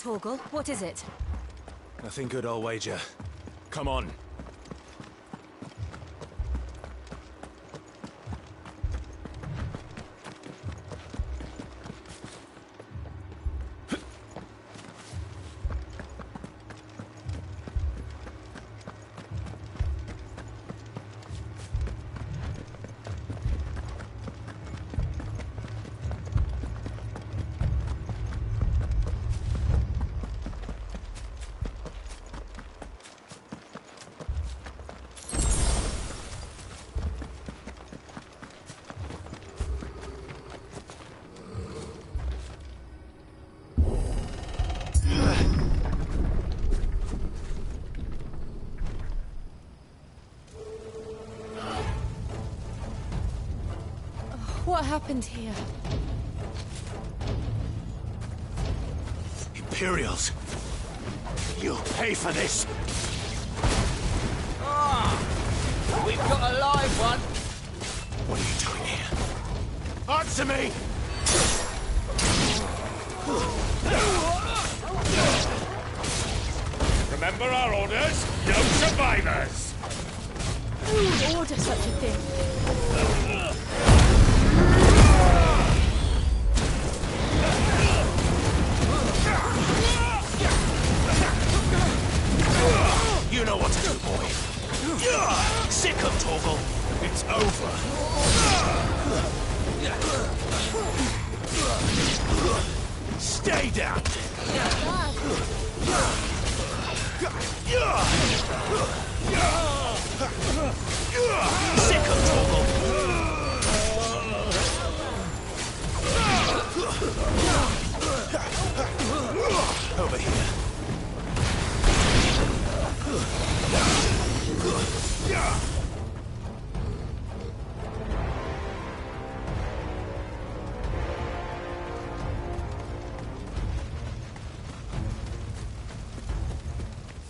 Torgal, what is it? Nothing good, I'll wager. Come on. What happened here? Imperials! You'll pay for this! We've got a live one. What are you doing here? Answer me! Remember our orders? No survivors! Who would order such a thing? You know what to do, boy. Sick of Torgal. It's over. Stay down. Sick of Torgal. Over here.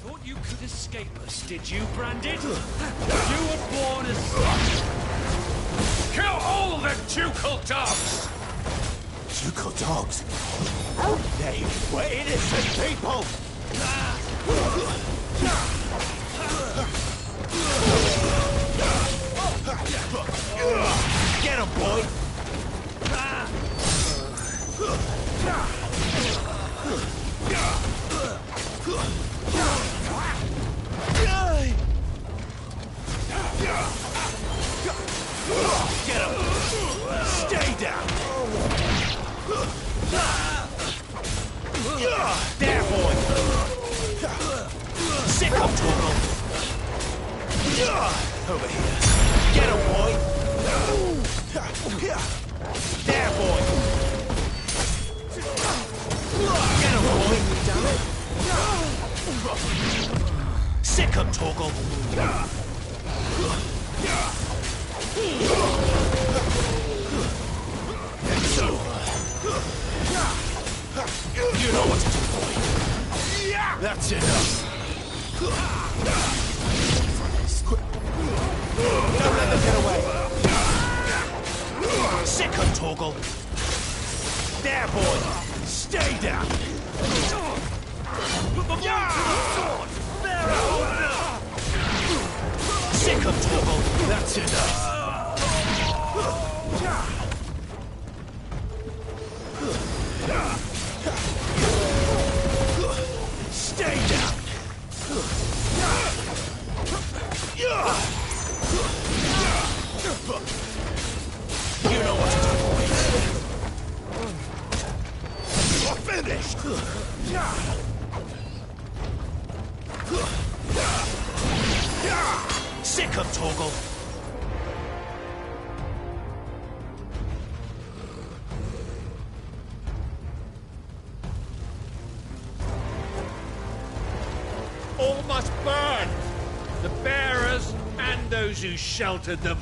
Thought you could escape us, did you, Branded? You were born as... Kill all the ducal dogs! Ducal dogs? They were innocent people! Get him, boy! Get him! Stay down! There, boy! Sick of Torgal! Over here! Get him, boy! There, boy! Get him, boy! Sick of Torgal! It's over. You know what to do, boy. That's enough. Don't let them get away. Sick of Torgal. There, boy. Stay down. Sick of Torgal. That's enough. Stay down! You know what to do, boy. You're finished! Sick of Torgal! All must burn! The bearers and those who sheltered them.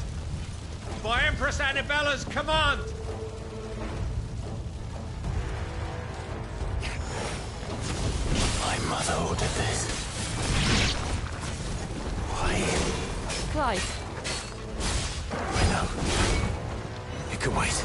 By Empress Annibella's command! My mother ordered this. Why? Clive. I know. It can wait.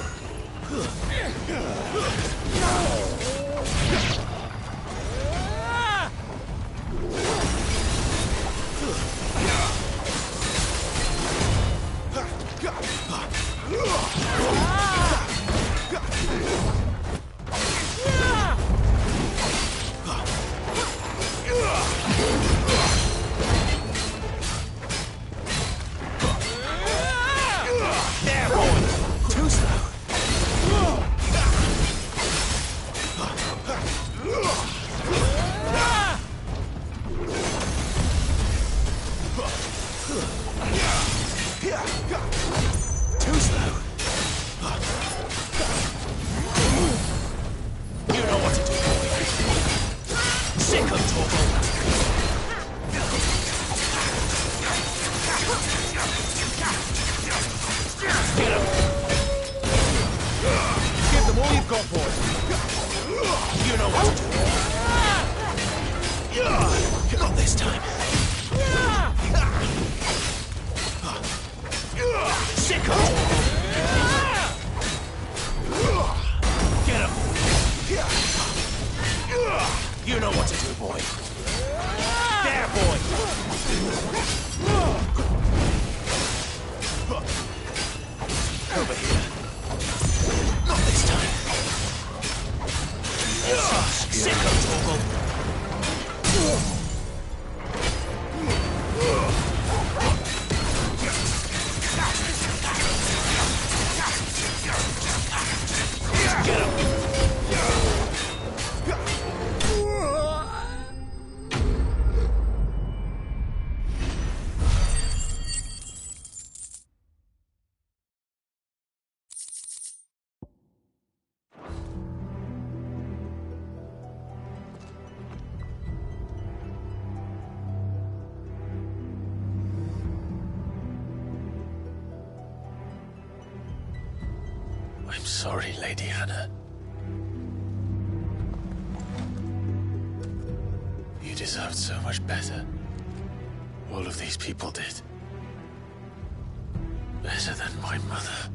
Sick of Torgal! Get him! Give them all you've got, boy! You know what to do! Not this time! Sick of Torgal! Get him! You know what to do, boy! There, boy! Over here. Not this time. Sick of Torgal. Get him. I'm sorry, Lady Hannah. You deserved so much better. All of these people did. Better than my mother.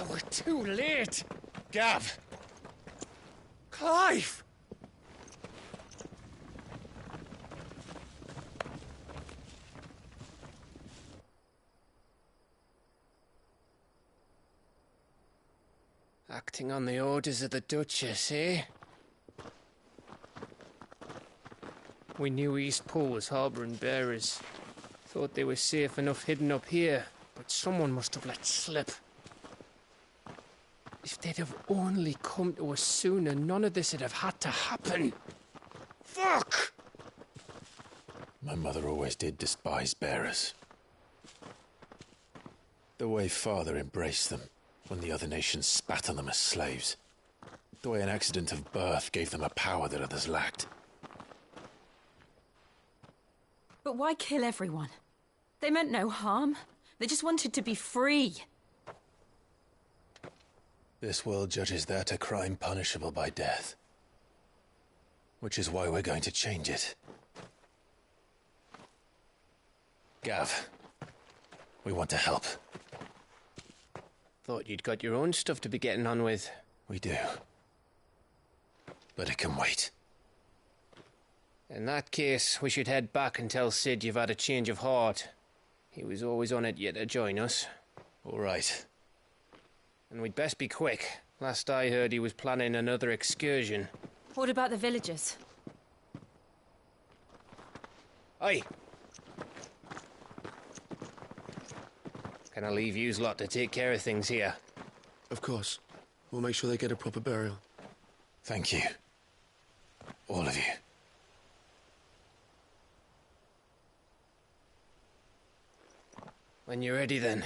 We're too late. Gav! Clive! Acting on the orders of the Duchess, eh? We knew East Pool was harbouring bearers. Thought they were safe enough hidden up here, but someone must have let slip. If they'd have only come to us sooner, none of this would have had to happen. Fuck! My mother always did despise bearers. The way Father embraced them when the other nations spat on them as slaves. The way an accident of birth gave them a power that others lacked. But why kill everyone? They meant no harm. They just wanted to be free. This world judges that a crime punishable by death. Which is why we're going to change it. Gav, we want to help. Thought you'd got your own stuff to be getting on with. We do. But it can wait. In that case, we should head back and tell Sid you've had a change of heart. He was always on it yet to join us. All right. And we'd best be quick. Last I heard, he was planning another excursion. What about the villagers? Aye. Can I leave yous lot to take care of things here? Of course. We'll make sure they get a proper burial. Thank you. All of you. When you're ready, then.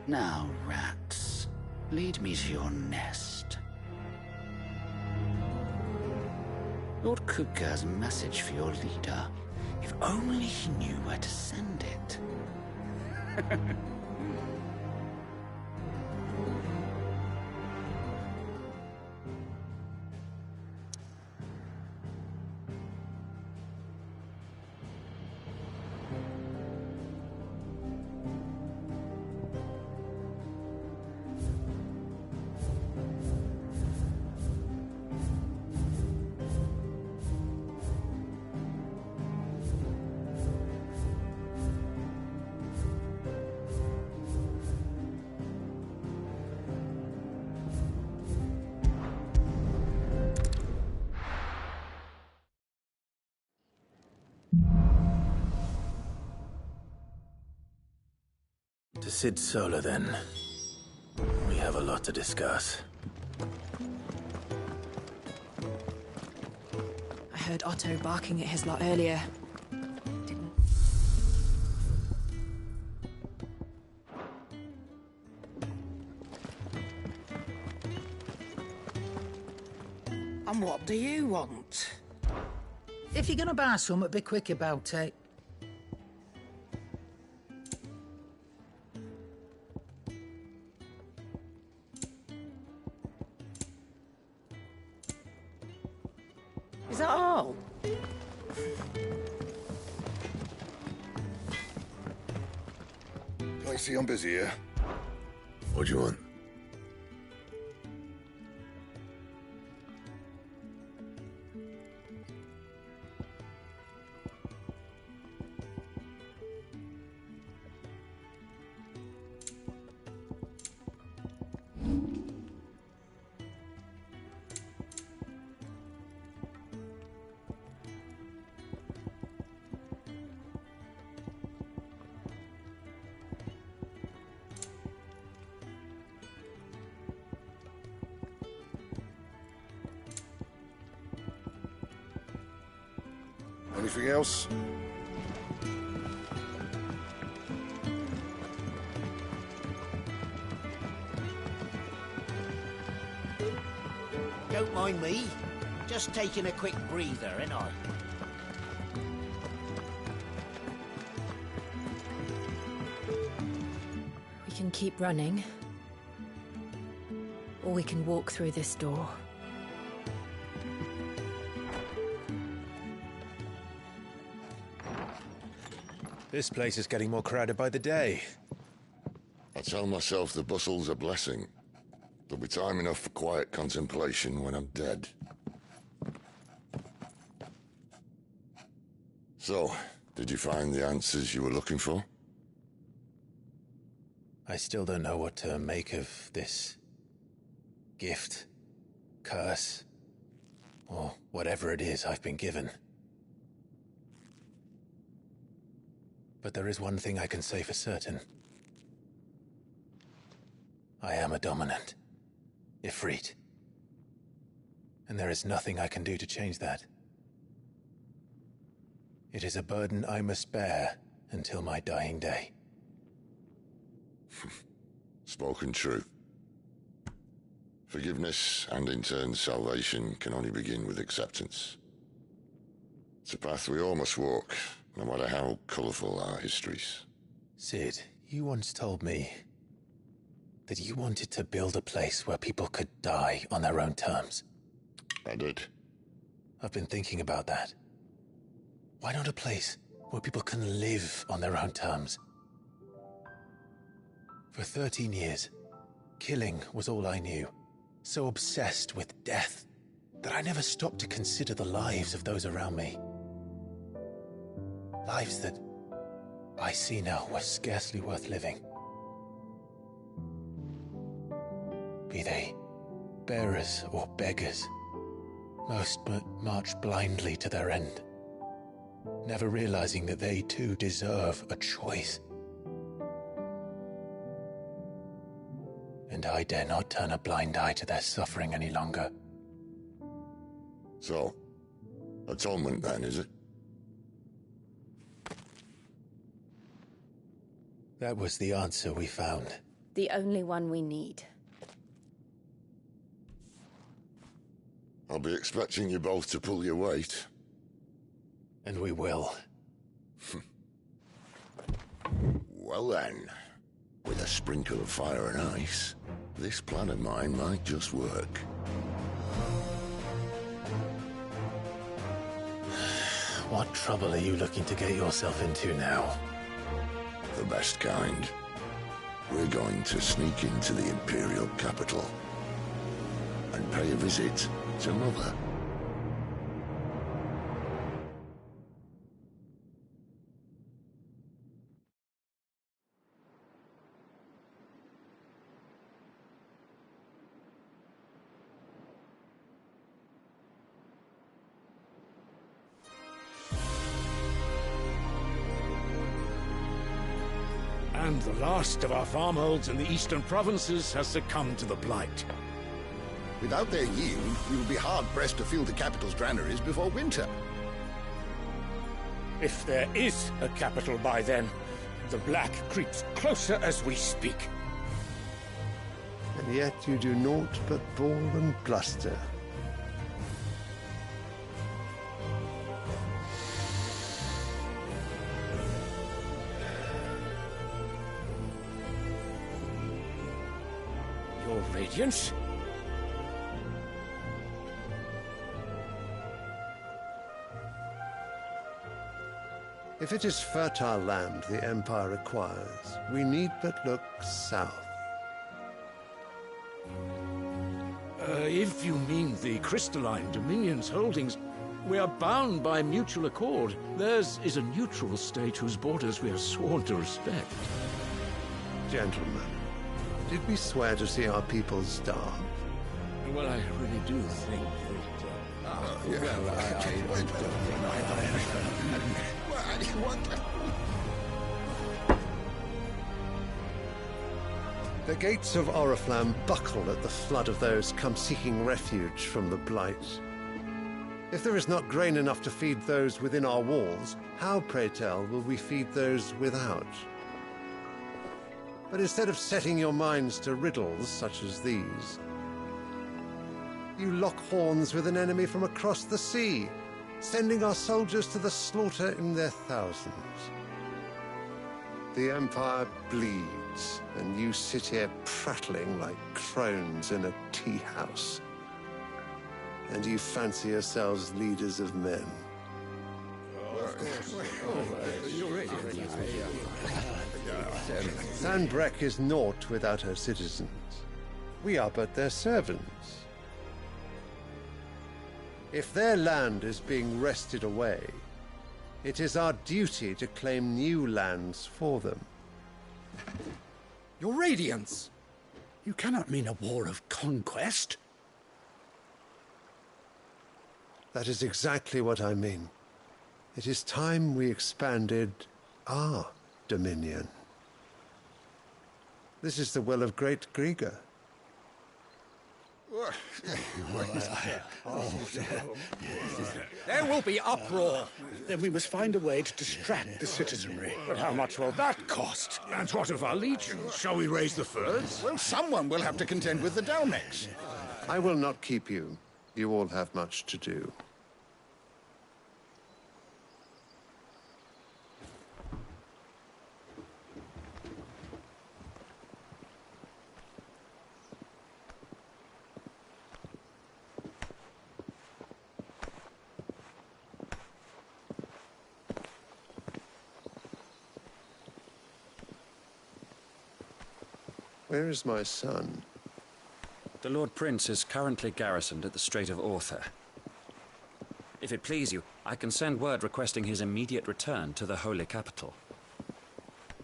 Now, rats, lead me to your nest. Lord Kupka has a message for your leader. If only he knew where to send it. To Sid Solar, then. We have a lot to discuss. I heard Otto barking at his lot earlier. Didn't... And what do you want? If you're gonna buy something, be quick about it. Is that all? I see I'm busy here. What do you want? Anything else? Don't mind me. Just taking a quick breather, ain't I? We can keep running. Or we can walk through this door. This place is getting more crowded by the day. I tell myself the bustle's a blessing. There'll be time enough for quiet contemplation when I'm dead. So, did you find the answers you were looking for? I still don't know what to make of this gift, curse, or whatever it is I've been given. But there is one thing I can say for certain. I am a dominant, Ifrit. And there is nothing I can do to change that. It is a burden I must bear until my dying day. Spoken true. Forgiveness and in turn salvation can only begin with acceptance. It's a path we all must walk, no matter how colourful our histories. Sid, you once told me that you wanted to build a place where people could die on their own terms. I did. I've been thinking about that. Why not a place where people can live on their own terms? For 13 years, killing was all I knew. So obsessed with death that I never stopped to consider the lives of those around me. Lives that I see now were scarcely worth living. Be they bearers or beggars, most but march blindly to their end, never realizing that they too deserve a choice. And I dare not turn a blind eye to their suffering any longer. So, atonement then, is it? That was the answer we found. The only one we need. I'll be expecting you both to pull your weight. And we will. Well then, with a sprinkle of fire and ice, this plan of mine might just work. What trouble are you looking to get yourself into now? The best kind. We're going to sneak into the Imperial capital and pay a visit to Mother. And the last of our farmholds in the eastern provinces has succumbed to the blight. Without their yield, we will be hard-pressed to fill the capital's granaries before winter. If there is a capital by then, the black creeps closer as we speak. And yet you do naught but bawl and bluster. Your Radiance? If it is fertile land the Empire requires, we need but look south. If you mean the crystalline Dominion's holdings, we are bound by mutual accord. Theirs is a neutral state whose borders we are sworn to respect. Gentlemen, did we swear to see our people starve? Well, I really do think The gates of Oriflamme buckle at the flood of those come seeking refuge from the blight. If there is not grain enough to feed those within our walls, how, pray tell, will we feed those without? But instead of setting your minds to riddles such as these, you lock horns with an enemy from across the sea, sending our soldiers to the slaughter in their thousands. The Empire bleeds, and you sit here prattling like crones in a tea house. And you fancy yourselves leaders of men. Sanbreque is naught without her citizens. We are but their servants. If their land is being wrested away, it is our duty to claim new lands for them. Your Radiance! You cannot mean a war of conquest. That is exactly what I mean. It is time we expanded our dominion. This is the will of great Grieger. There will be uproar. Then we must find a way to distract the citizenry. But how much will that cost? And what of our legions? Shall we raise the furs? Well, someone will have to contend with the Dalmex. I will not keep you. You all have much to do. Where is my son? The Lord Prince is currently garrisoned at the Strait of Arthur. If it please you, I can send word requesting his immediate return to the Holy Capital.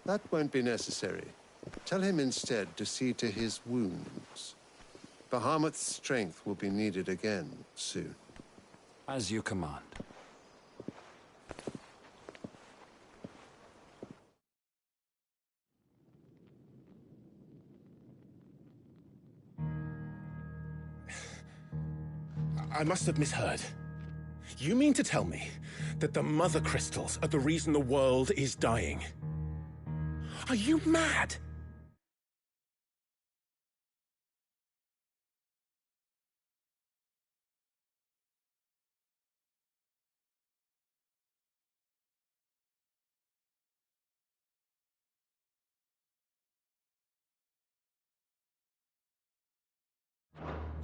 That won't be necessary. Tell him instead to see to his wounds. Bahamut's strength will be needed again soon. As you command. I must have misheard. You mean to tell me that the Mother Crystals are the reason the world is dying? Are you mad?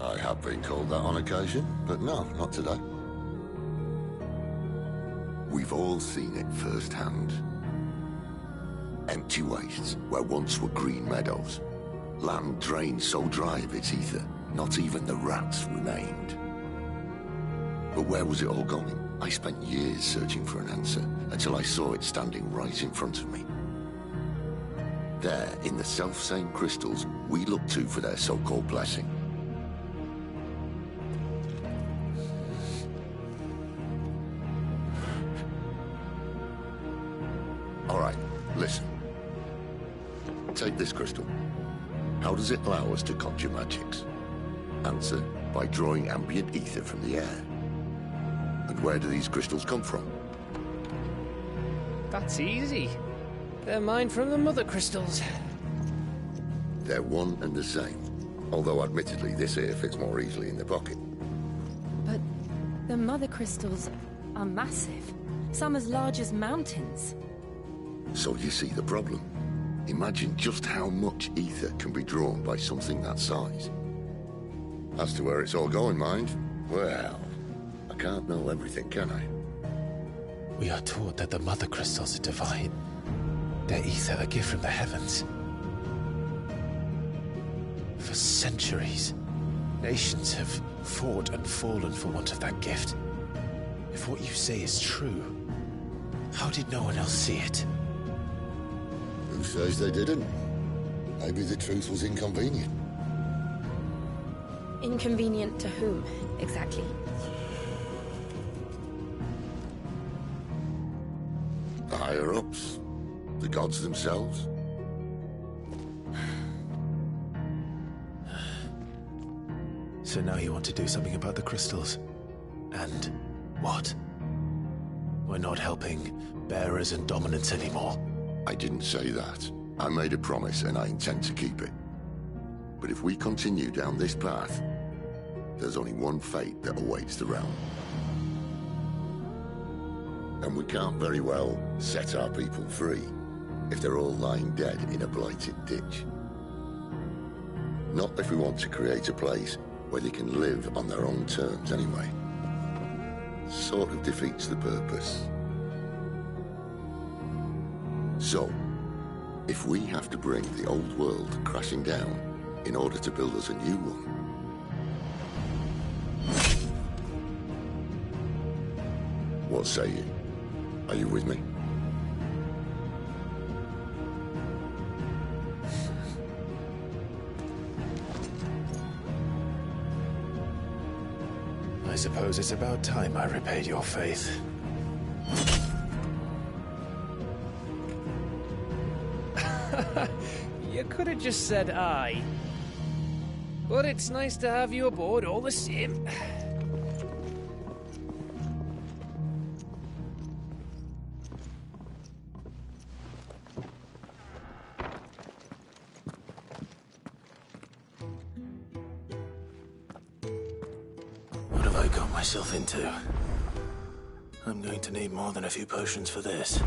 I have been called that on occasion, but no, not today. We've all seen it firsthand. Empty wastes where once were green meadows. Land drained so dry of its ether, not even the rats remained. But where was it all going? I spent years searching for an answer, until I saw it standing right in front of me. There, in the self-same crystals we look to for their so-called blessing. All right, listen. this crystal? How does it allow us to conjure magics? Answer, by drawing ambient ether from the air. And where do these crystals come from? That's easy. They're mined from the mother crystals. They're one and the same. Although admittedly this here fits more easily in the pocket. But the mother crystals are massive. Some as large as mountains. So you see the problem. Imagine just how much ether can be drawn by something that size. As to where it's all going, mind, well, I can't know everything, can I? We are taught that the mother crystals are divine. Their ether a gift from the heavens. For centuries, nations have fought and fallen for want of that gift. If what you say is true, how did no one else see it? Who says they didn't? Maybe the truth was inconvenient. Inconvenient to whom, exactly? The higher-ups? The gods themselves? So now you want to do something about the crystals. And what? We're not helping bearers and dominants anymore. I didn't say that. I made a promise and I intend to keep it. But if we continue down this path, there's only one fate that awaits the realm. And we can't very well set our people free if they're all lying dead in a blighted ditch. Not if we want to create a place where they can live on their own terms anyway. Sort of defeats the purpose. So, if we have to bring the old world crashing down in order to build us a new one, what say you? Are you with me? I suppose it's about time I repaid your faith. You could have just said aye. But it's nice to have you aboard all the same. What have I got myself into? I'm going to need more than a few potions for this.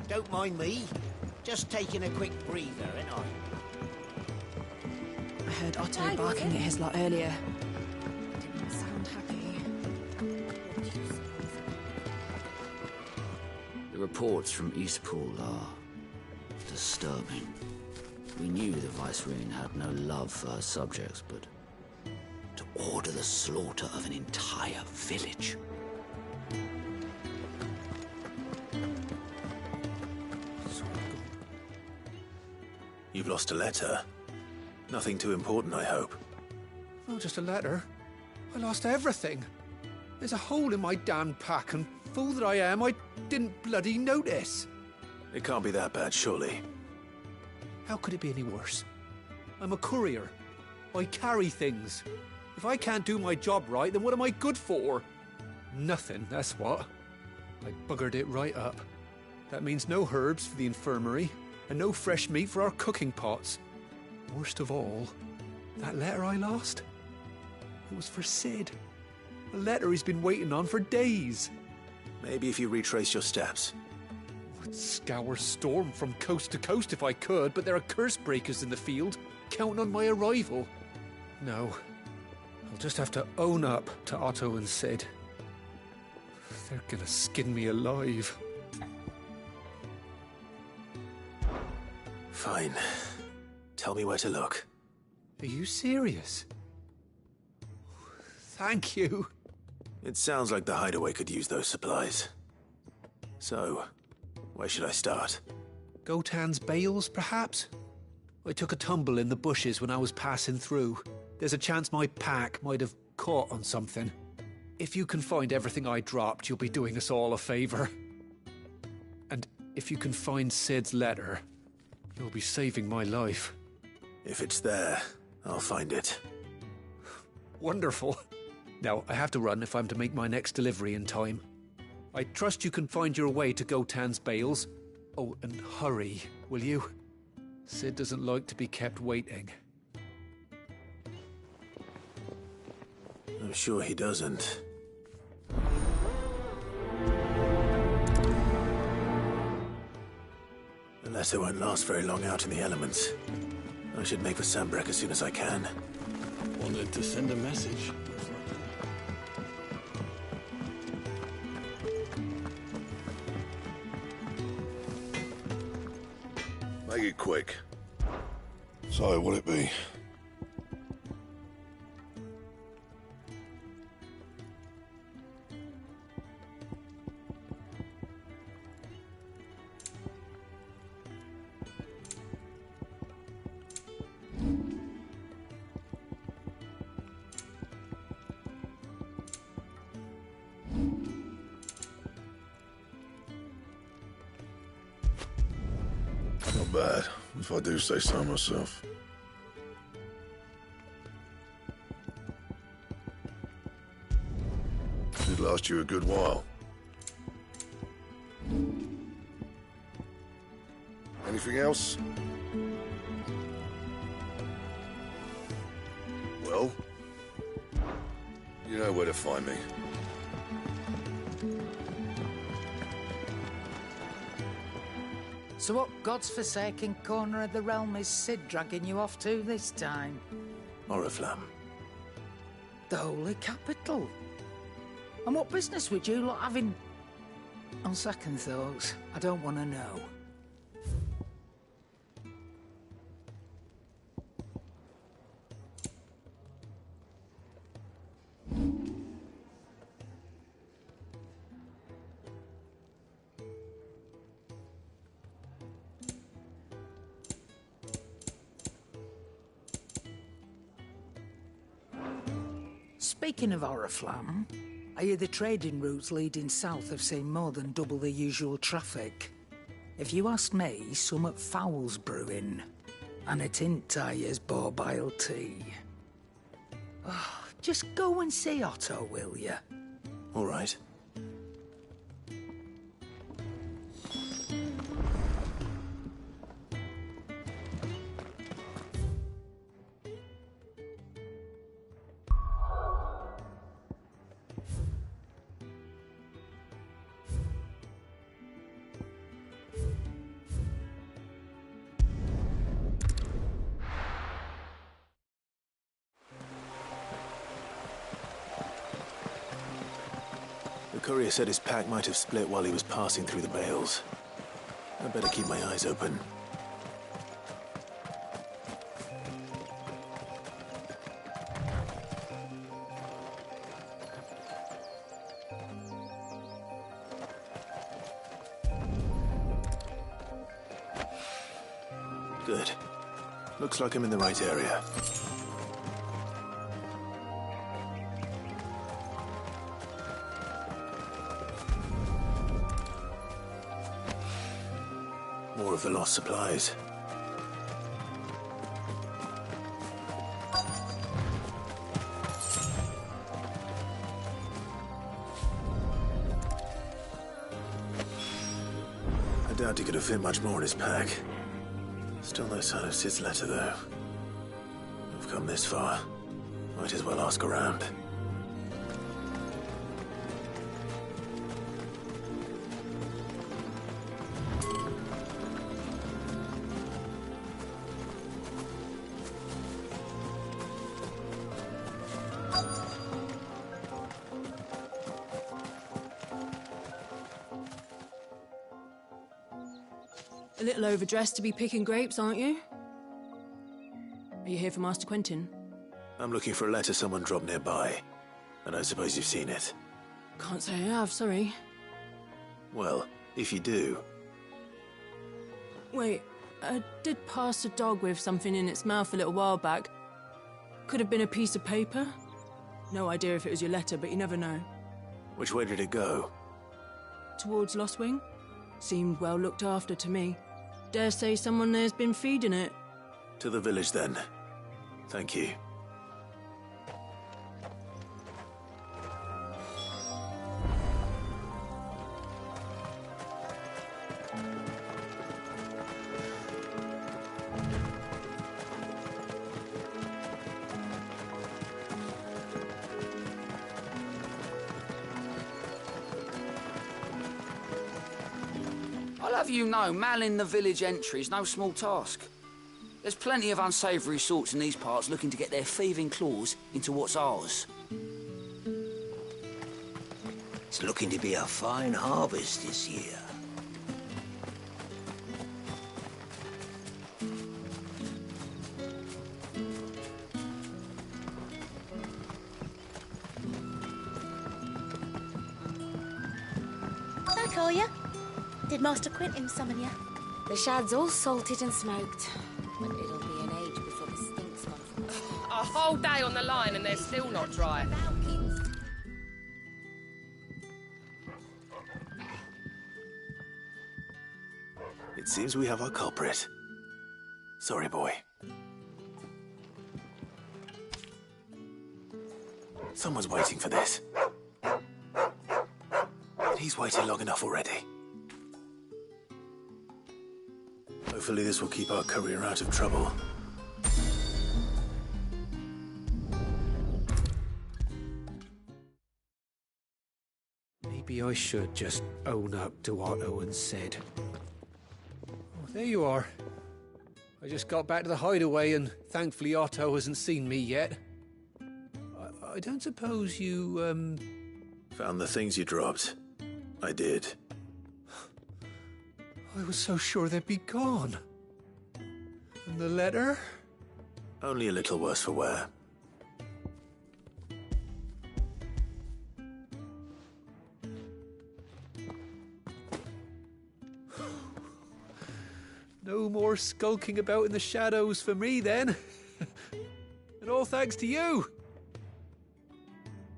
Don't mind me. Just taking a quick breather, ain't I? I heard Otto barking at his lot earlier. Didn't sound happy. The reports from Eastpool are disturbing. We knew the Viceroy had no love for her subjects, but to order the slaughter of an entire village. You've lost a letter. Nothing too important, I hope. Not just a letter. I lost everything. There's a hole in my damn pack, and fool that I am, I didn't bloody notice. It can't be that bad, surely. How could it be any worse? I'm a courier. I carry things. If I can't do my job right, then what am I good for? Nothing, that's what. I buggered it right up. That means no herbs for the infirmary, and no fresh meat for our cooking pots. Worst of all, that letter I lost, it was for Sid. A letter he's been waiting on for days. Maybe if you retrace your steps. I'd scour Storm from coast to coast if I could, but there are curse breakers in the field, counting on my arrival. No, I'll just have to own up to Otto and Sid. They're gonna skin me alive. Fine. Tell me where to look. Are you serious? Thank you. It sounds like the hideaway could use those supplies. So, where should I start? Gotan's bales, perhaps? I took a tumble in the bushes when I was passing through. There's a chance my pack might have caught on something. If you can find everything I dropped, you'll be doing us all a favor. And if you can find Sid's letter, you'll be saving my life. If it's there, I'll find it. Wonderful. Now, I have to run if I'm to make my next delivery in time. I trust you can find your way to Gotan's bales. Oh, and hurry, will you? Sid doesn't like to be kept waiting. I'm sure he doesn't. The letter won't last very long out in the elements. I should make for Sambrek as soon as I can. Wanted to send a message. Make it quick. So, what'll it be? Not bad, if I do say so myself. Should last you a good while. Anything else? Well, you know where to find me. So what God's forsaken corner of the realm is Sid dragging you off to this time? Oriflamme. The Holy Capital. And what business would you lot have in... On second thoughts, I don't want to know. Speaking of Oriflamme, I hear the trading routes leading south have seen more than double the usual traffic. If you ask me, summat foul's brewing. And it ain't Tyre's borbile tea. Oh, just go and see Otto, will you? All right. The courier said his pack might have split while he was passing through the bales. I better keep my eyes open. Good. Looks like I'm in the right area. More of the lost supplies. I doubt he could have fit much more in his pack. Still no sign of Sid's letter, though. I've come this far. Might as well ask around. little overdressed to be picking grapes, aren't you? Are you here for Master Quentin? I'm looking for a letter someone dropped nearby. I don't suppose you've seen it. Can't say I have, sorry. Well, if you do... Wait, I did pass a dog with something in its mouth a little while back. Could have been a piece of paper. No idea if it was your letter, but you never know. Which way did it go? Towards Lost Wing. Seemed well looked after to me. Dare say someone there's been feeding it. To the village, then. Thank you. I'll have you know, manning the village entry's no small task. There's plenty of unsavoury sorts in these parts looking to get their thieving claws into what's ours. It's looking to be a fine harvest this year. Back, are ya? Did Master Quentin summon ya? The shad's all salted and smoked, but it'll be an age before the stink's gone from it. A whole day on the line and they're still not dry. It seems we have our culprit. Sorry, boy. Someone's waiting for this. He's waited long enough already. Hopefully this will keep our courier out of trouble. Maybe I should just own up to what Owen said. Oh, there you are. I just got back to the hideaway and thankfully Otto hasn't seen me yet. I don't suppose you, Found the things you dropped. I did. I was so sure they'd be gone. And the letter? Only a little worse for wear. No more skulking about in the shadows for me, then. And all thanks to you.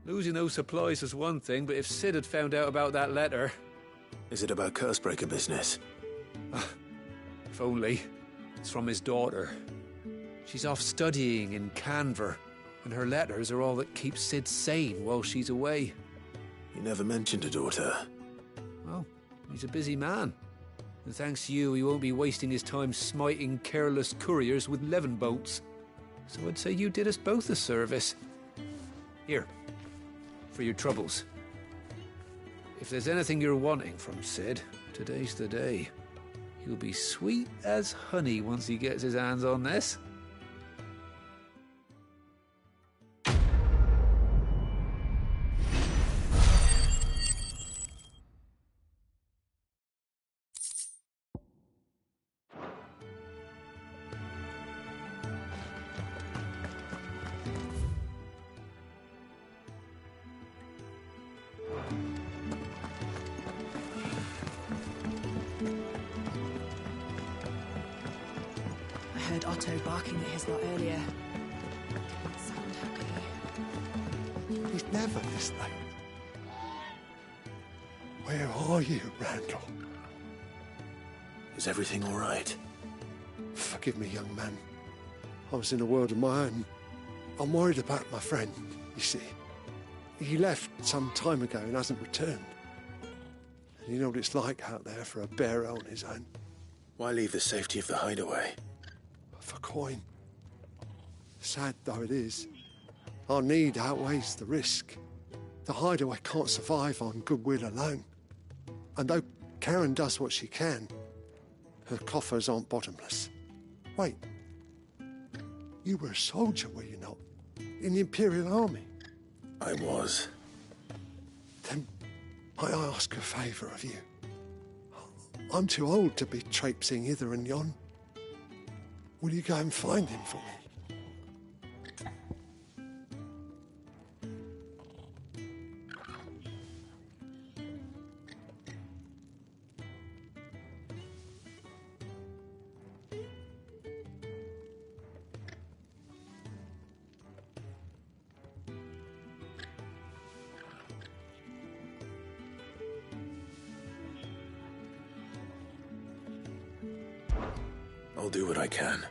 Losing those supplies was one thing, but if Sid had found out about that letter... Is it about Cursebreaker business? If only. It's from his daughter. She's off studying in Canver, and her letters are all that keeps Sid sane while she's away. He never mentioned a daughter. Well, he's a busy man. And thanks to you, he won't be wasting his time smiting careless couriers with levin bolts. So I'd say you did us both a service. Here, for your troubles. If there's anything you're wanting from Sid, today's the day. He'll be sweet as honey once he gets his hands on this. I heard Otto barking at his lot earlier. Didn't sound happy. He's never this late. Where are you, Randall? Is everything all right? Forgive me, young man. I was in a world of my own. I'm worried about my friend, you see. He left some time ago and hasn't returned. And you know what it's like out there for a bearer on his own. Why leave the safety of the hideaway? For coin. Sad though it is, our need outweighs the risk. The hideaway can't survive on goodwill alone. And though Karen does what she can, her coffers aren't bottomless. Wait, you were a soldier, were you not? In the Imperial Army? I was. Then might I ask a favour of you? I'm too old to be traipsing hither and yon. Will you go and find him for me? I'll do what I can.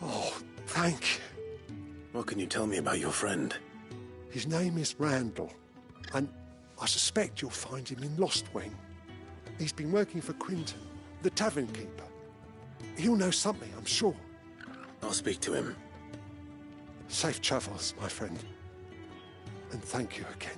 Oh, thank you. What can you tell me about your friend? His name is Randall, and I suspect you'll find him in Lost Wing. He's been working for Quinton, the tavern keeper. He'll know something, I'm sure. I'll speak to him. Safe travels, my friend. And thank you again.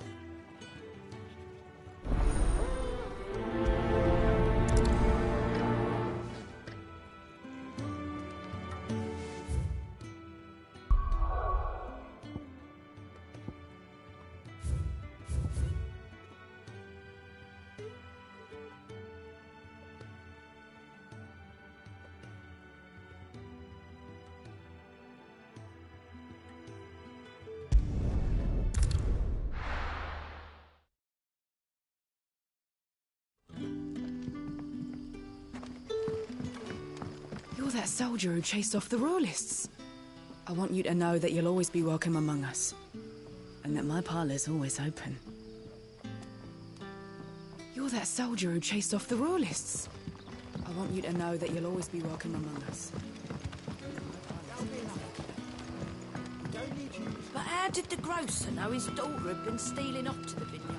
You're that soldier who chased off the royalists. I want you to know that you'll always be welcome among us. And that my parlour's always open. You're that soldier who chased off the royalists. I want you to know that you'll always be welcome among us. But how did the grocer know his daughter had been stealing off to the vineyard?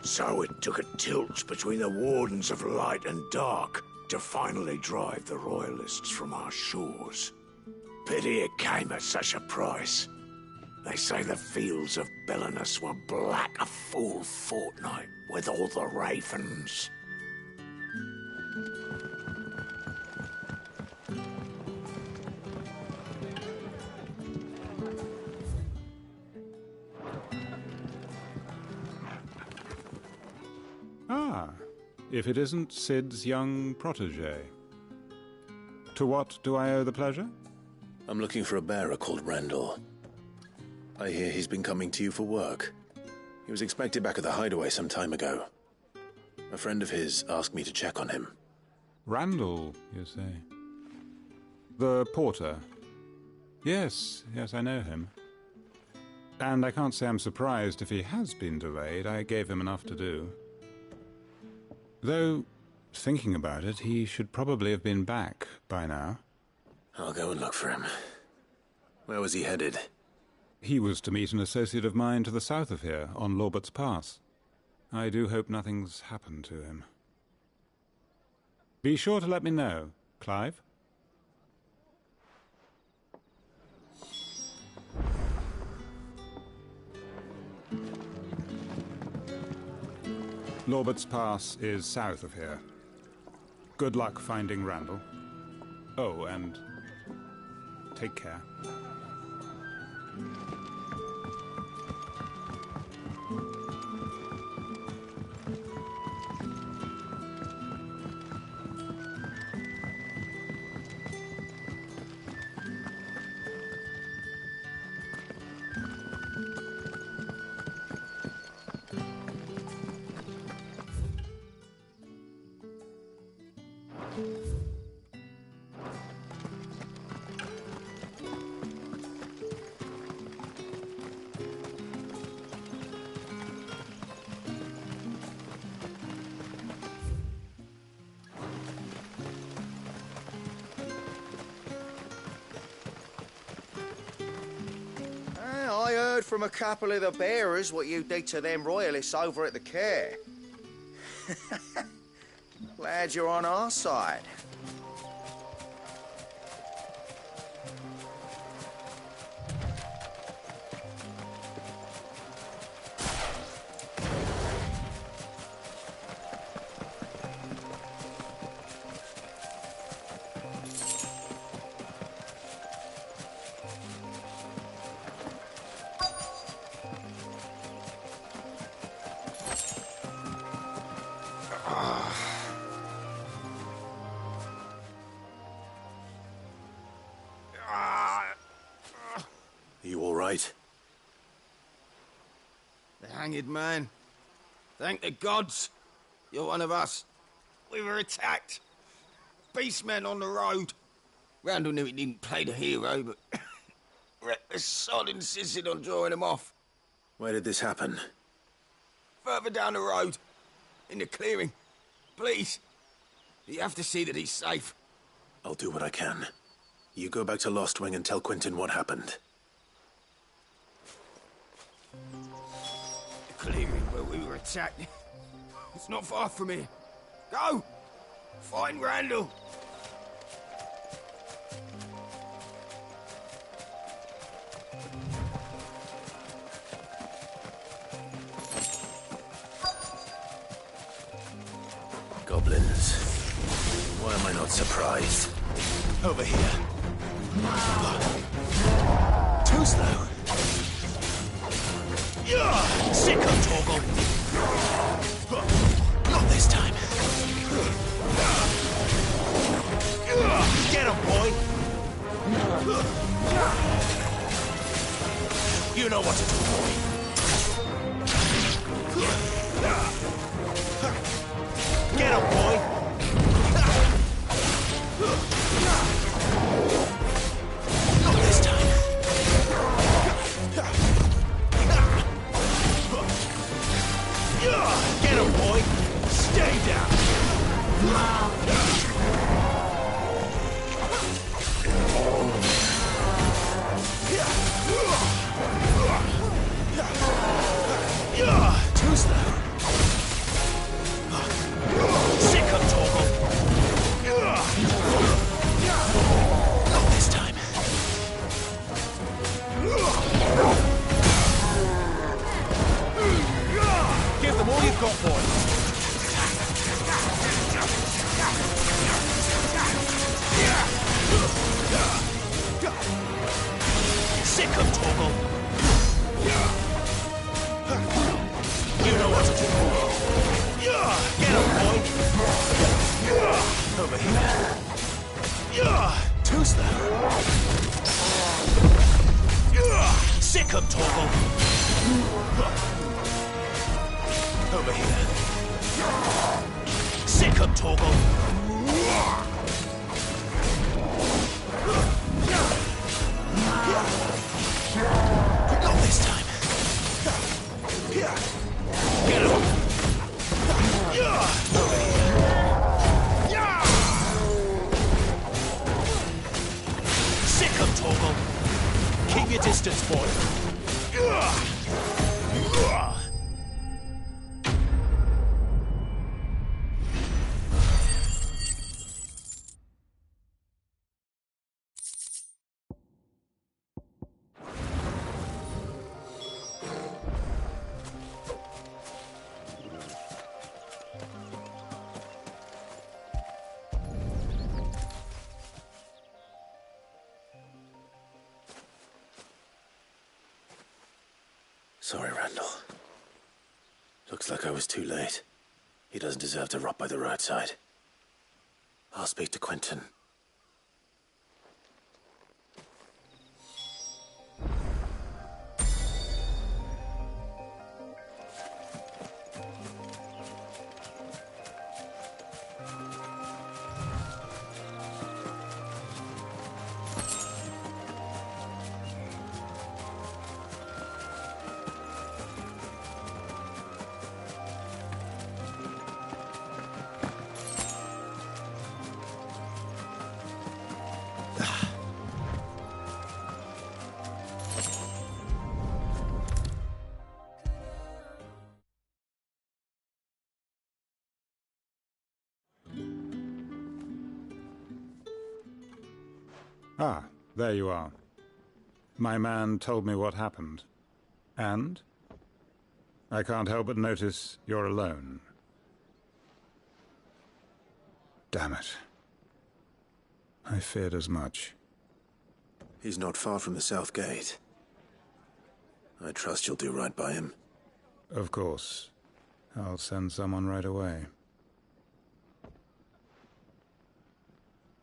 So it took a tilt between the Wardens of Light and Dark to finally drive the Royalists from our shores. Pity it came at such a price. They say the fields of Belenus were black a full fortnight with all the ravens. Ah, if it isn't Sid's young protege. To what do I owe the pleasure? I'm looking for a bearer called Randall. I hear he's been coming to you for work. He was expected back at the hideaway some time ago. A friend of his asked me to check on him. Randall, you say? The porter? Yes, I know him. And I can't say I'm surprised if he has been delayed. I gave him enough to do. Though, thinking about it, he should probably have been back by now. I'll go and look for him. Where was he headed? He was to meet an associate of mine to the south of here, on Lorbert's Pass. I do hope nothing's happened to him. Be sure to let me know, Clive. Lorbert's Pass is south of here. Good luck finding Randall. Oh, and take care. I heard from a couple of the bearers what you did to them royalists over at the care. Glad you're on our side. right? The hanged man. Thank the gods. You're one of us. We were attacked. Beastmen on the road. Randall knew he didn't play the hero, but the sod insisted on drawing him off. Where did this happen? Further down the road. In the clearing. Please. You have to see that he's safe. I'll do what I can. You go back to Lost Wing and tell Quentin what happened. The clearing where we were attacked. It's not far from here. Go! Find Randall! Goblins. Why am I not surprised? Over here. Too slow. Sick of Torgal. Not this time. Get him, boy. You know what to do, boy. Get him, boy. Not this time. Get him, boy. Stay down. Too slow. Sick of Torgal. Not this time. Give them all you've got, boy. Sick of Torgal. You know what to do. Get him, boy. Over here. Too slow. Sick of Torgal. Over here. Sick of Torgal. Not this time. Get him. Over here. Sick of Torgal. Keep your distance, boy. Sorry, Randall. Looks like I was too late. He doesn't deserve to rot by the roadside. I'll speak to Quentin. Ah, there you are. My man told me what happened. And? I can't help but notice you're alone. Damn it. I feared as much. He's not far from the South Gate. I trust you'll do right by him. Of course. I'll send someone right away.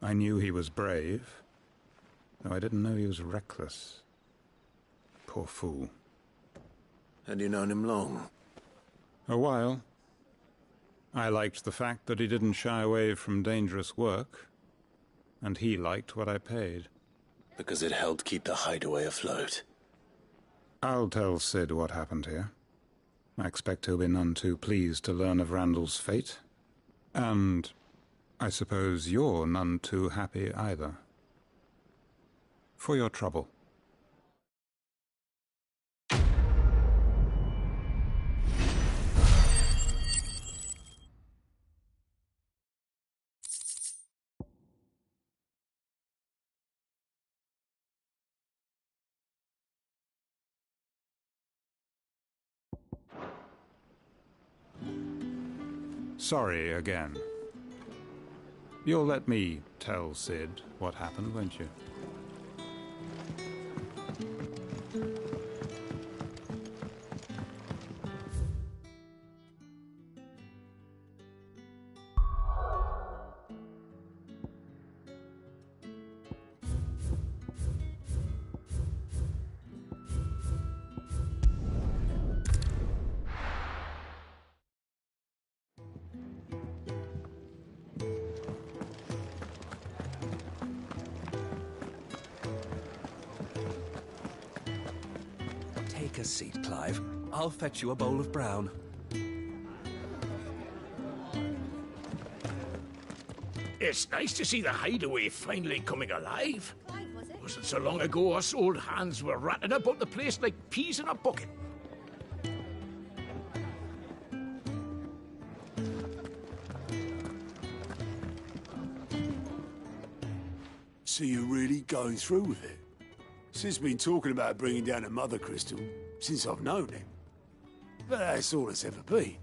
I knew he was brave, though I didn't know he was reckless. Poor fool. And you known him long? A while. I liked the fact that he didn't shy away from dangerous work, and he liked what I paid. Because it helped keep the hideaway afloat. I'll tell Sid what happened here. I expect he'll be none too pleased to learn of Randall's fate. And I suppose you're none too happy either. For your trouble. Sorry again. You'll let me tell Sid what happened, won't you? Take a seat, Clive. I'll fetch you a bowl of brown. It's nice to see the hideaway finally coming alive. Wasn't so long ago us old hands were ratting about the place like peas in a bucket. So you're really going through with it? Sid's been talking about bringing down a Mother Crystal since I've known him. But that's all it's ever been.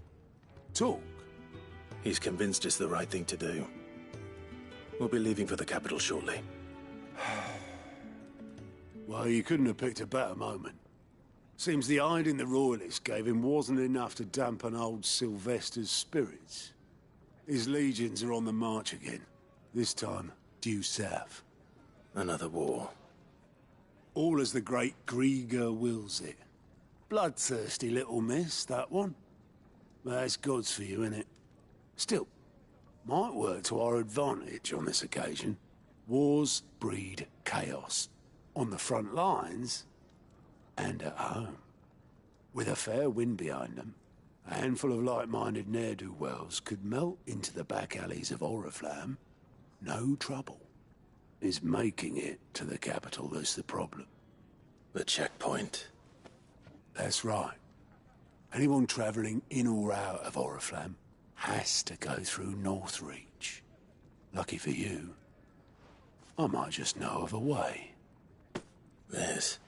Talk. He's convinced it's the right thing to do. We'll be leaving for the capital shortly. Well, you couldn't have picked a better moment. Seems the hiding the Royalists gave him wasn't enough to dampen old Sylvester's spirits. His legions are on the march again. This time, due south. Another war. All as the great Grieger wills it. Bloodthirsty little miss, that one. But that's God's for you, innit? Still, might work to our advantage on this occasion. Wars breed chaos. On the front lines, and at home. With a fair wind behind them, a handful of like-minded ne'er-do-wells could melt into the back alleys of Oriflamme. No trouble. Is making it to the capital that's the problem. The checkpoint. That's right. Anyone travelling in or out of Oriflamme has to go through Northreach. Lucky for you, I might just know of a way. This?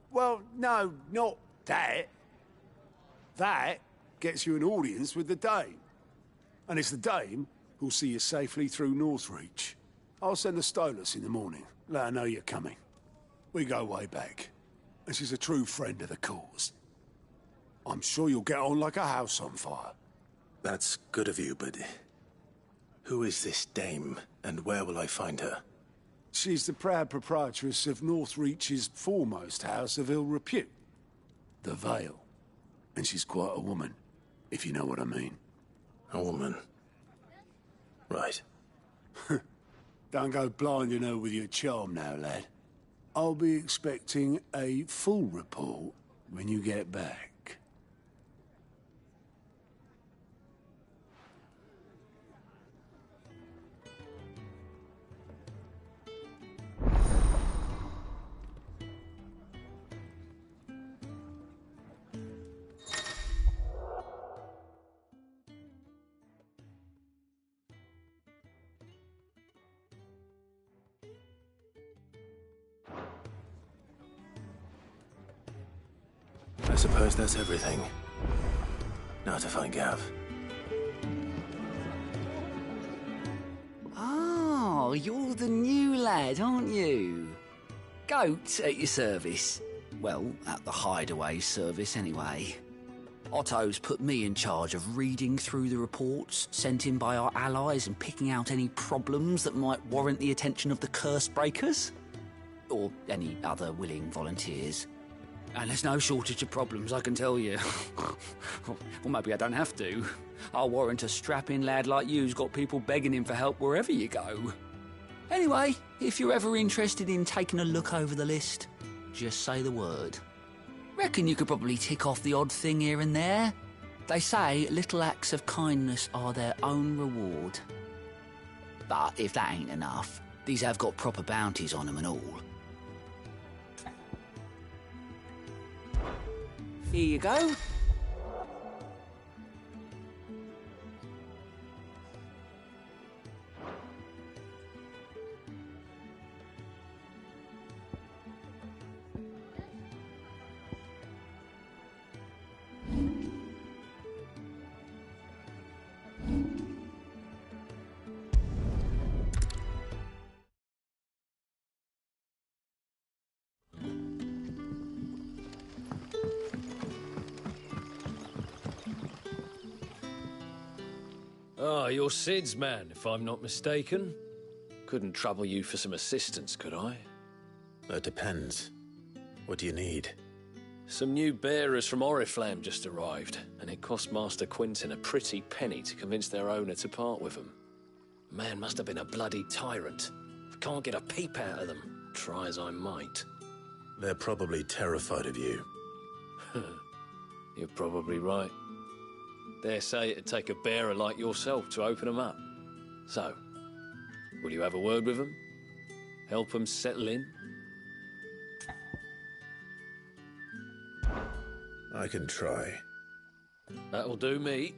Well, no, not that. That gets you an audience with the Dame. And it's the Dame who'll see you safely through Northreach. I'll send the Stolas in the morning. Let her know you're coming. We go way back. And she's a true friend of the cause. I'm sure you'll get on like a house on fire. That's good of you, but... who is this Dame, and where will I find her? She's the proud proprietress of Northreach's foremost house of ill repute. The Vale. And she's quite a woman, if you know what I mean. A woman? Right. Don't go blinding her with your charm now, lad. I'll be expecting a full report when you get back. I suppose that's everything. Now to find Gav. Oh, you're the new lad, aren't you? Goat at your service. Well, at the hideaway service, anyway. Otto's put me in charge of reading through the reports sent in by our allies and picking out any problems that might warrant the attention of the curse breakers. or any other willing volunteers. And there's no shortage of problems, I can tell you. Or maybe I don't have to. I'll warrant a strapping lad like you's got people begging him for help wherever you go. Anyway, if you're ever interested in taking a look over the list, just say the word. Reckon you could probably tick off the odd thing here and there. They say little acts of kindness are their own reward. But if that ain't enough, these have got proper bounties on them and all. Here you go. Ah, you're Sid's man, if I'm not mistaken. Couldn't trouble you for some assistance, could I? That depends. What do you need? Some new bearers from Oriflamme just arrived, and it cost Master Quinton a pretty penny to convince their owner to part with them. Man must have been a bloody tyrant. I can't get a peep out of them, try as I might. They're probably terrified of you. You're probably right. Dare say it'd take a bearer like yourself to open them up. So, will you have a word with them? Help them settle in? I can try. That'll do me.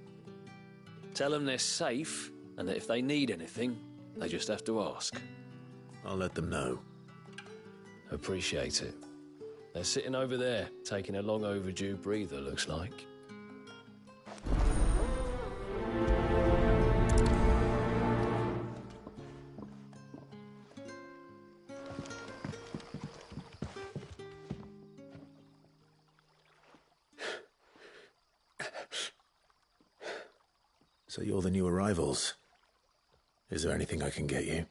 Tell them they're safe, and that if they need anything, they just have to ask. I'll let them know. Appreciate it. They're sitting over there, taking a long overdue breather, looks like. So you're the new arrivals. Is there anything I can get you?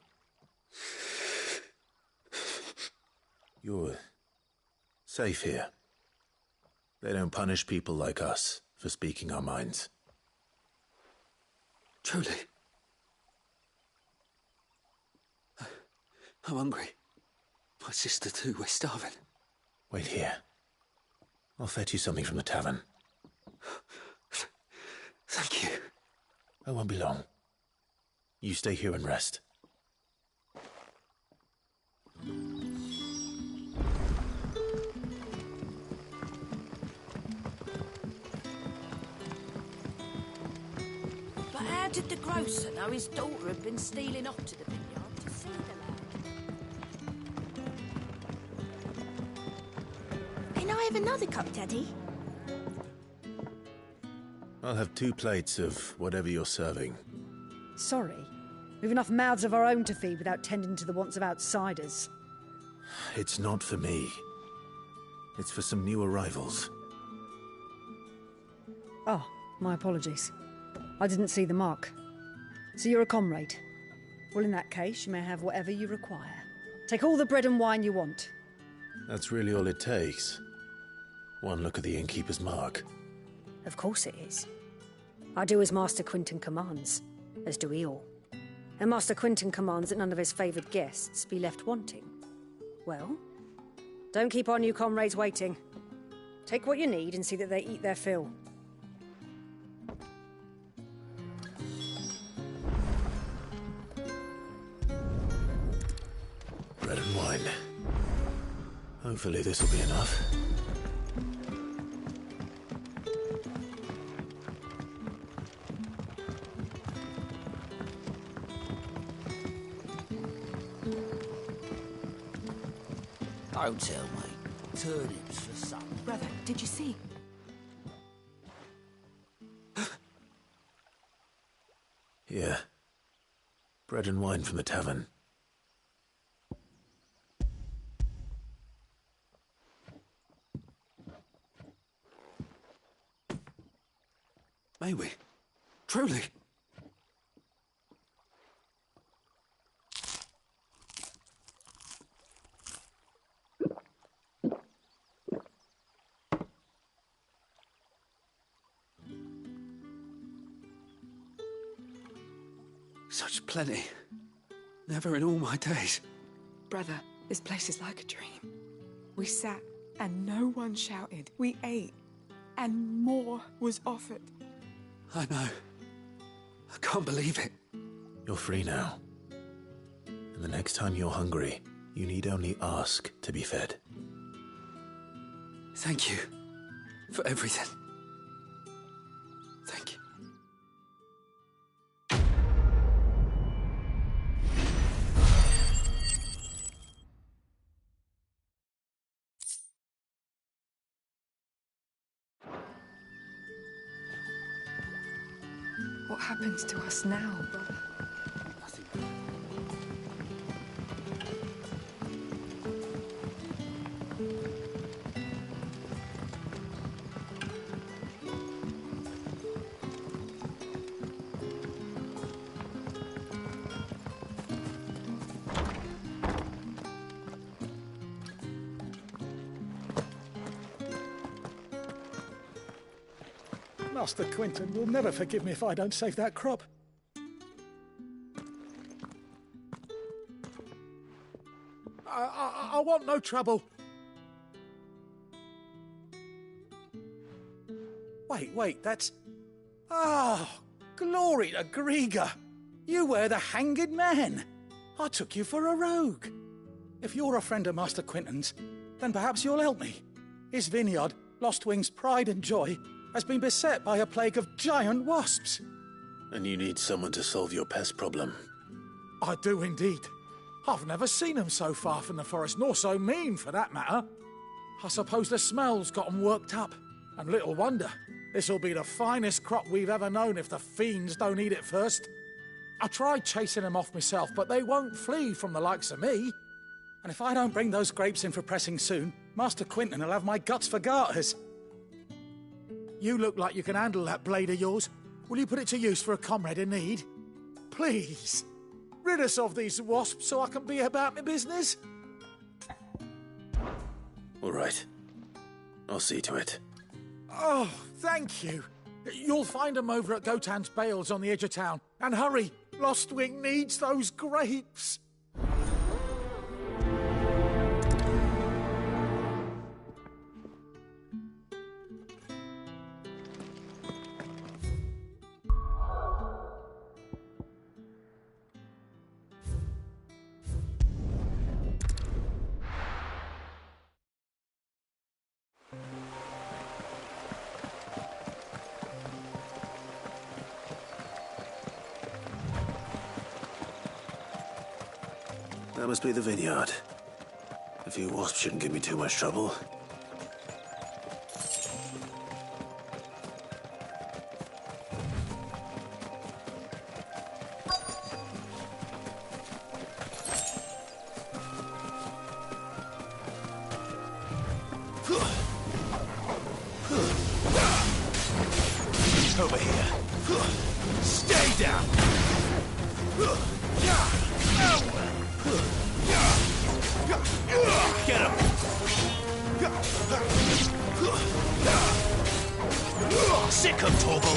You're safe here. They don't punish people like us for speaking our minds. Truly. I'm hungry. My sister too, we're starving. Wait here. I'll fetch you something from the tavern. Thank you. I won't be long. You stay here and rest. But how did the grocer know his daughter had been stealing off to the vineyard to see the lad? Can I have another cup, Daddy? I'll have 2 plates of whatever you're serving. Sorry. We've enough mouths of our own to feed without tending to the wants of outsiders. It's not for me. It's for some new arrivals. Oh, my apologies. I didn't see the mark. So you're a comrade. Well, in that case, you may have whatever you require. Take all the bread and wine you want. That's really all it takes. One look at the innkeeper's mark. Of course it is. I do as Master Quinton commands, as do we all. And Master Quinton commands that none of his favoured guests be left wanting. Well, don't keep our new comrades waiting. Take what you need and see that they eat their fill. Bread and wine. Hopefully this will be enough. Don't tell me. Turnips for supper. Brother, did you see? Here. Bread and wine from the tavern. May we? Truly? Such plenty. Never in all my days. Brother, this place is like a dream. We sat and no one shouted. We ate and more was offered. I know. I can't believe it. You're free now. And the next time you're hungry, you need only ask to be fed. Thank you for everything. Thank you. What happens to us now, brother? Master Quinton will never forgive me if I don't save that crop. I want no trouble. Wait, that's... Oh, glory to Grieger. You were the hanged man. I took you for a rogue. If you're a friend of Master Quinton's, then perhaps you'll help me. His vineyard, Lostwing's pride and joy, has been beset by a plague of giant wasps. And you need someone to solve your pest problem. I do indeed. I've never seen them so far from the forest, nor so mean, for that matter. I suppose the smell's got 'em worked up. And little wonder. This'll be the finest crop we've ever known if the fiends don't eat it first. I tried chasing them off myself, but they won't flee from the likes of me. And if I don't bring those grapes in for pressing soon, Master Quinton will have my guts for garters. You look like you can handle that blade of yours. Will you put it to use for a comrade in need? Please, rid us of these wasps so I can be about my business. All right. I'll see to it. Oh, thank you. You'll find them over at Gotan's Bales on the edge of town. And hurry, Lostwing needs those grapes. That must be the vineyard. A few wasps shouldn't give me too much trouble. Over here. Stay down! Get him! Sick him, Torgal!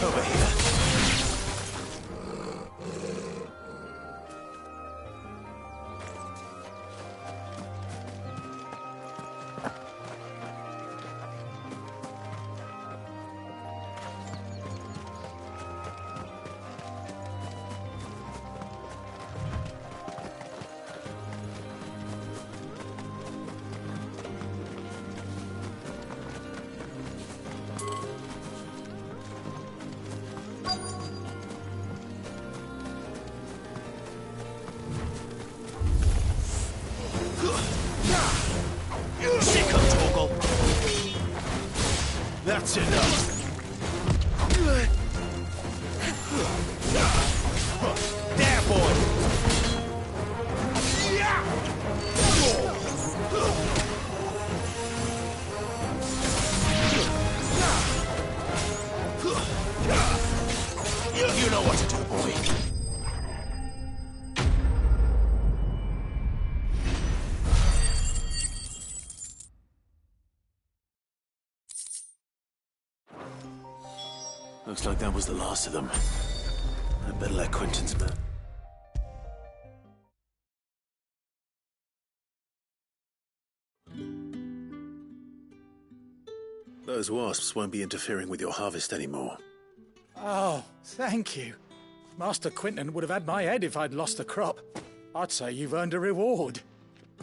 Over here. Sick him, Torgal! That's enough! There, boy! You know what to do, boy. Looks like that was the last of them. I better let Quentin's man. Those wasps won't be interfering with your harvest anymore. Oh, thank you. Master Quentin would have had my head if I'd lost the crop. I'd say you've earned a reward.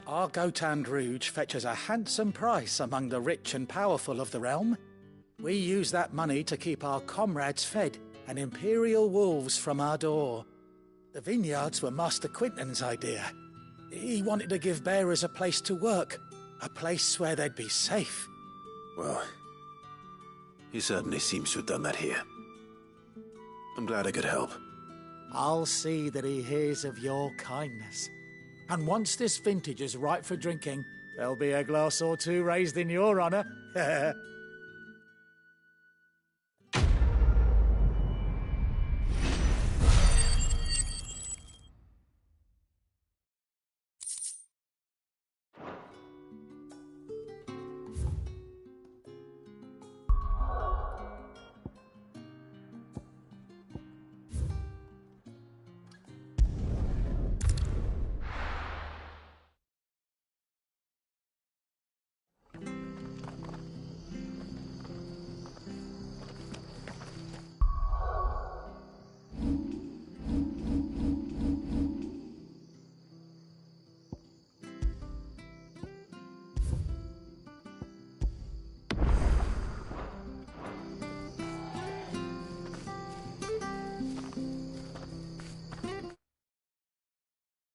Our Gotand Rouge fetches a handsome price among the rich and powerful of the realm. We use that money to keep our comrades fed and imperial wolves from our door. The vineyards were Master Quentin's idea. He wanted to give bearers a place to work, a place where they'd be safe. Well, he certainly seems to have done that here. I'm glad I could help. I'll see that he hears of your kindness. And once this vintage is ripe for drinking, there'll be a glass or two raised in your honour.